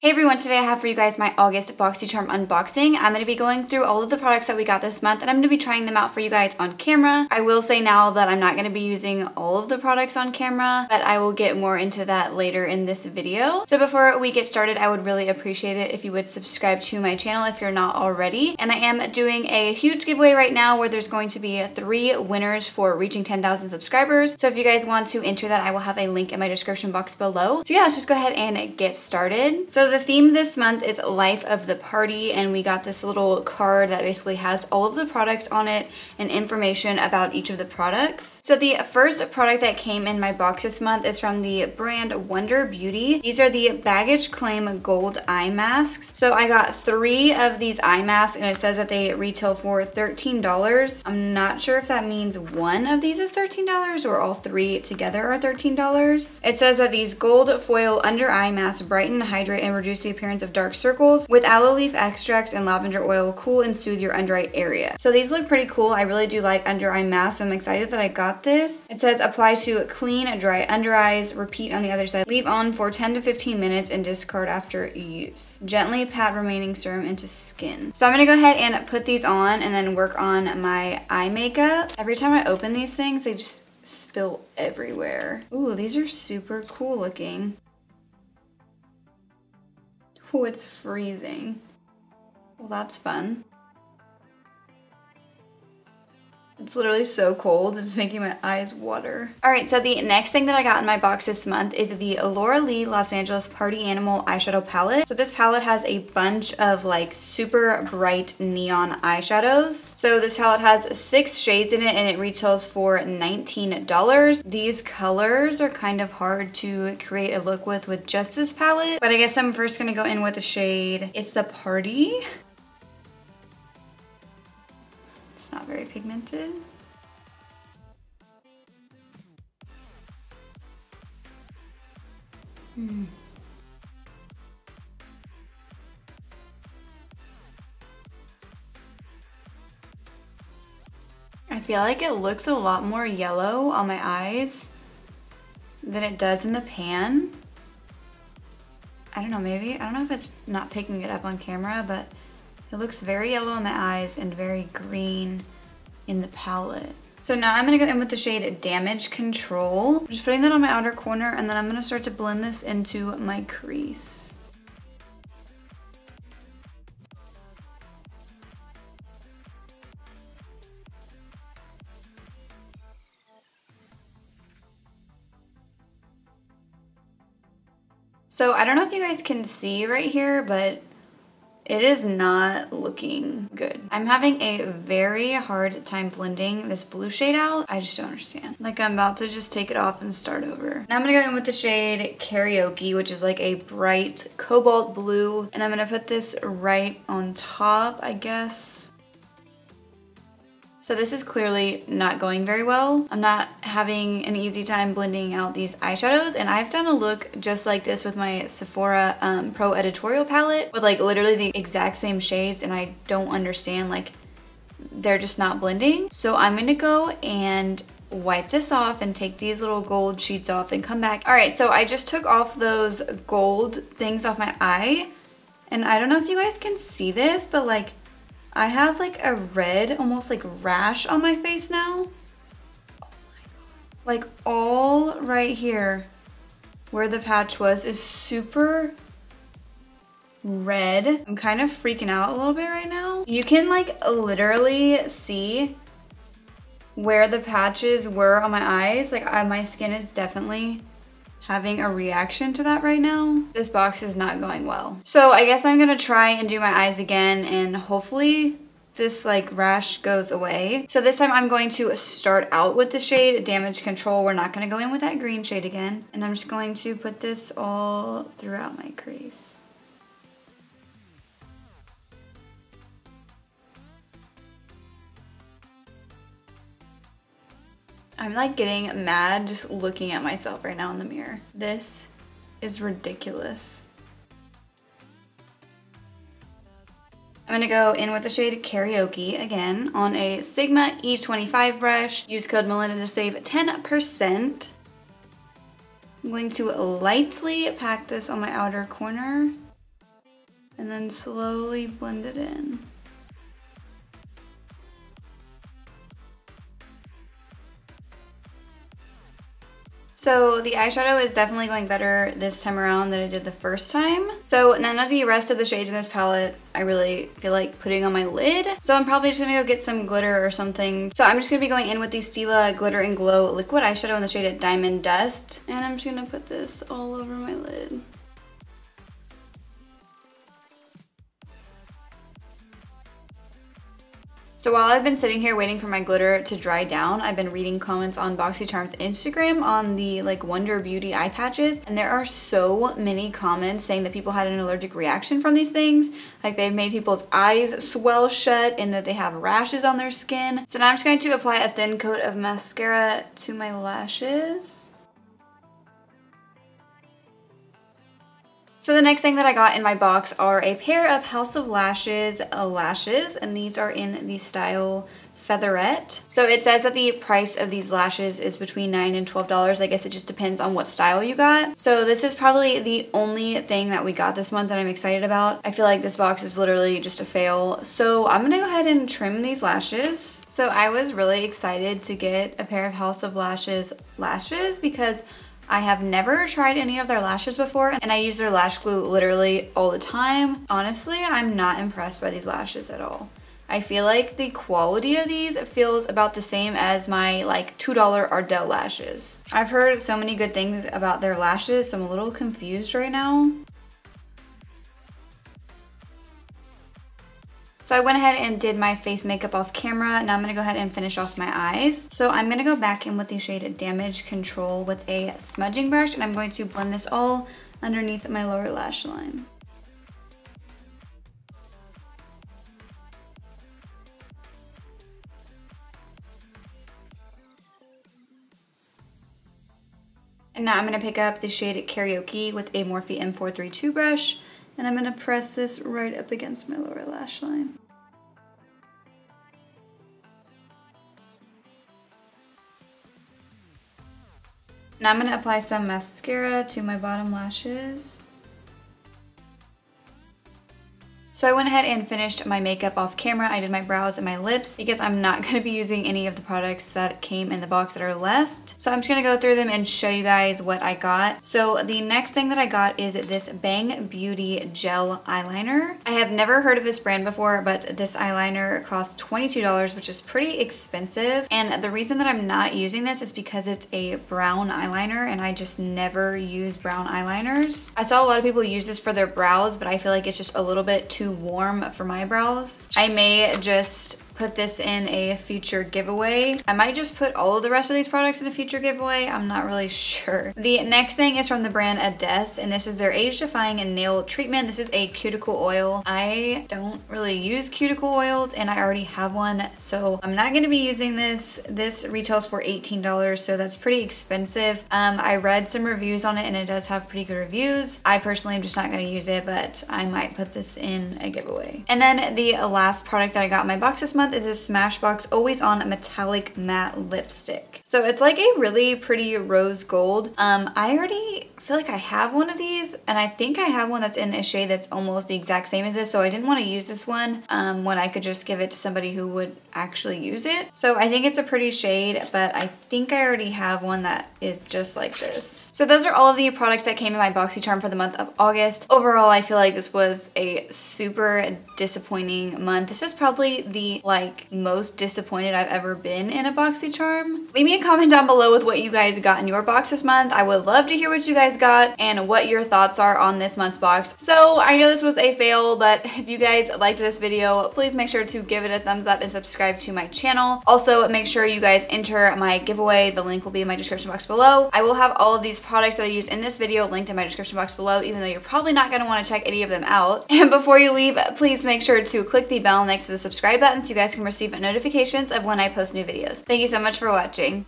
Hey everyone, today I have for you guys my August Boxycharm unboxing. I'm going to be going through all of the products that we got this month and I'm going to be trying them out for you guys on camera. I will say now that I'm not going to be using all of the products on camera, but I will get more into that later in this video. So before we get started, I would really appreciate it if you would subscribe to my channel if you're not already. And I am doing a huge giveaway right now where there's going to be 3 winners for reaching 10,000 subscribers. So if you guys want to enter that, I will have a link in my description box below. So yeah, let's just go ahead and get started. So the theme this month is Life of the Party, and we got this little card that basically has all of the products on it and information about each of the products. So the first product that came in my box this month is from the brand Wonder Beauty. These are the Baggage Claim Gold Eye Masks. So I got 3 of these eye masks and it says that they retail for $13. I'm not sure if that means one of these is $13 or all 3 together are $13. It says that these gold foil under eye masks brighten, hydrate, and reduce the appearance of dark circles with aloe leaf extracts and lavender oil, cool and soothe your under eye area. So these look pretty cool. I really do like under eye masks, so I'm excited that I got this. It says apply to clean, dry under eyes, repeat on the other side, leave on for 10 to 15 minutes and discard after use. Gently pat remaining serum into skin. So I'm gonna go ahead and put these on and then work on my eye makeup. Every time I open these things, they just spill everywhere. Ooh, these are super cool looking. Oh, it's freezing. Well, that's fun. It's literally so cold, it's making my eyes water. Alright, so the next thing that I got in my box this month is the Laura Lee Los Angeles Party Animal Eyeshadow Palette. So this palette has a bunch of like super bright neon eyeshadows. So this palette has 6 shades in it and it retails for $19. These colors are kind of hard to create a look with just this palette, but I guess I'm first gonna go in with the shade. It's the Party. Not very pigmented. I feel like it looks a lot more yellow on my eyes than it does in the pan. I don't know, maybe. I don't know if it's not picking it up on camera, but it looks very yellow in my eyes and very green in the palette. So now I'm gonna go in with the shade Damage Control. I'm just putting that on my outer corner and then I'm gonna start to blend this into my crease. So I don't know if you guys can see right here, but it is not looking good. I'm having a very hard time blending this blue shade out. I just don't understand. Like I'm about to just take it off and start over. Now I'm gonna go in with the shade Karaoke, which is like a bright cobalt blue. And I'm gonna put this right on top, I guess. So this is clearly not going very well. I'm not having an easy time blending out these eyeshadows, and I've done a look just like this with my Sephora Pro Editorial palette with like literally the exact same shades, and I don't understand, like they're just not blending. So I'm gonna go and wipe this off and take these little gold sheets off and come back. All right, so I just took off those gold things off my eye, and I don't know if you guys can see this, but like I have like a red, almost like rash on my face now. Oh my God. Like all right here where the patch was is super red. I'm kind of freaking out a little bit right now. You can like literally see where the patches were on my eyes. Like my skin is definitely having a reaction to that right now. This box is not going well. So I guess I'm gonna try and do my eyes again and hopefully this like rash goes away. So this time I'm going to start out with the shade Damage Control. We're not gonna go in with that green shade again. And I'm just going to put this all throughout my crease. I'm like getting mad just looking at myself right now in the mirror. This is ridiculous. I'm gonna go in with the shade Karaoke again on a Sigma E25 brush. Use code Melinda to save 10%. I'm going to lightly pack this on my outer corner. and then slowly blend it in. So the eyeshadow is definitely going better this time around than it did the first time. So none of the rest of the shades in this palette I really feel like putting on my lid. So I'm probably just gonna go get some glitter or something. So I'm just gonna be going in with the Stila Glitter and Glow liquid eyeshadow in the shade Diamond Dust. And I'm just gonna put this all over my lid. So while I've been sitting here waiting for my glitter to dry down, I've been reading comments on Boxycharm's Instagram on the like Wonder Beauty eye patches, and there are so many comments saying that people had an allergic reaction from these things. Like they've made people's eyes swell shut and that they have rashes on their skin. So now I'm just going to apply a thin coat of mascara to my lashes. So the next thing that I got in my box are a pair of House of Lashes lashes, and these are in the style Featherette. So it says that the price of these lashes is between $9 and $12. I guess it just depends on what style you got. So this is probably the only thing that we got this month that I'm excited about. I feel like this box is literally just a fail. So I'm gonna go ahead and trim these lashes. So I was really excited to get a pair of House of Lashes lashes because I have never tried any of their lashes before, and I use their lash glue literally all the time. Honestly, I'm not impressed by these lashes at all. I feel like the quality of these feels about the same as my like $2 Ardell lashes. I've heard so many good things about their lashes, so I'm a little confused right now. So I went ahead and did my face makeup off camera. Now I'm gonna go ahead and finish off my eyes. So I'm gonna go back in with the shade Damage Control with a smudging brush, and I'm going to blend this all underneath my lower lash line. And now I'm gonna pick up the shade Karaoke with a Morphe M432 brush, and I'm gonna press this right up against my lower lash line. Now I'm gonna apply some mascara to my bottom lashes. So I went ahead and finished my makeup off camera. I did my brows and my lips because I'm not going to be using any of the products that came in the box that are left. So I'm just going to go through them and show you guys what I got. So the next thing that I got is this Bang Beauty Gel Eyeliner. I have never heard of this brand before, but this eyeliner costs $22, which is pretty expensive. And the reason that I'm not using this is because it's a brown eyeliner, and I just never use brown eyeliners. I saw a lot of people use this for their brows, but I feel like it's just a little bit too warm for my brows. I may just put this in a future giveaway. I might just put all of the rest of these products in a future giveaway. I'm not really sure. The next thing is from the brand Ades, and this is their age defying nail treatment. This is a cuticle oil. I don't really use cuticle oils, and I already have one, so I'm not gonna be using this. This retails for $18, so that's pretty expensive. I read some reviews on it, and it does have pretty good reviews. I personally am just not gonna use it, but I might put this in a giveaway. And then the last product that I got in my box this month is this Smashbox Always On Metallic Matte Lipstick. So it's like a really pretty rose gold. I already feel like I have one of these, and I think I have one that's in a shade that's almost the exact same as this, so I didn't want to use this one when I could just give it to somebody who would actually use it. So I think it's a pretty shade, but I think I already have one that is just like this. So those are all of the products that came in my Boxycharm for the month of August. Overall, I feel like this was a super disappointing month. This is probably the most disappointed I've ever been in a Boxycharm. Leave me a comment down below with what you guys got in your box this month. I would love to hear what you guys got and what your thoughts are on this month's box. So I know this was a fail, but if you guys liked this video, please make sure to give it a thumbs up and subscribe to my channel. Also, make sure you guys enter my giveaway. The link will be in my description box below. I will have all of these products that I used in this video linked in my description box below, even though you're probably not going to want to check any of them out. And before you leave, please make sure to click the bell next to the subscribe button so you guys can receive notifications of when I post new videos. Thank you so much for watching.